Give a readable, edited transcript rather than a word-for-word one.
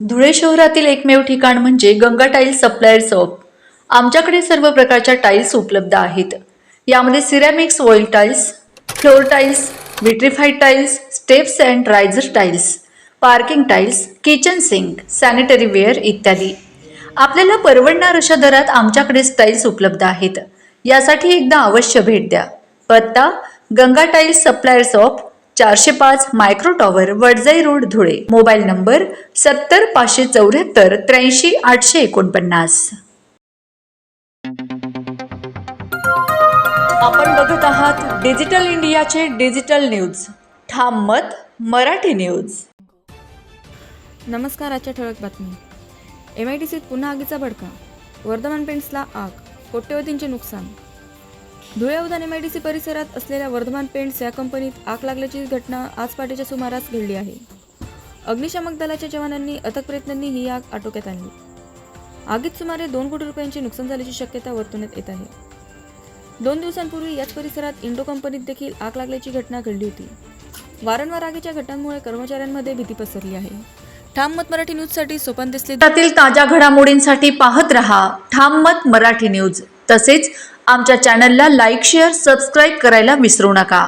धुळे शहरातील एकमेव ठिकाण म्हणजे गंगा टाइल्स सप्लायर शॉप। आमच्याकडे सर्व प्रकारच्या टाइल्स उपलब्ध आहेत। यामध्ये ceramics, oil tiles, floor tiles, vitrified tiles, steps and riser tiles, parking tiles, kitchen sink, sanitary ware इत्यादी। आपल्याला परवडणार अशा दरात आमच्याकडे टाइल्स उपलब्ध आहेत। यासाठी एकदा अवश्य भेट द्या। पत्ता Ganga tiles supplier shop, 405 micro tower, Wadjai road, Dhule. Mobile number 70 574 83 849। आपण बघत आहात डिजिटल इंडियाचे डिजिटल न्यूज। ठाम मत मराठी न्यूज। नमस्कार। आजच्या ठळक बातमी। MIDCत पुन्हा आगीचा भडका, वर्धमान पेंट्सला आग, कोट्यवधींचे नुकसान। धुळे उद्यान MIDC परिसरात असलेल्या वर्धमान पेंट्स या कंपनीत आग लागल्याची घटना आज पहाटेच्या सुमारास घडली आहे। अग्निशामक दलाच्या जवानांनी अथक प्रयत्नांनी ही आग आटोक्यात आणली। आगीत सुमारे 2 कोटी रुपयांचे नुकसान झाल्याची शक्यता वर्तवण्यात येत आहे। 2 दिवसांपूर्वी याच परिसरात इंडो कंपनीत देखील आग लागल्याची घटना घडली होती। वारंवार आगीच्या घटनांमुळे कर्मचाऱ्यांमध्ये भीती पसरली आहे। ठाम मत मराठी न्यूजसाठी सोपान देसले। त्यातील ताज्या घडामोडींसाठी पाहत रहा ठाम मत मराठी न्यूज। तसेच आमच्या चॅनलला लाईक, शेअर, सबस्क्राईब करायला विसरू नका।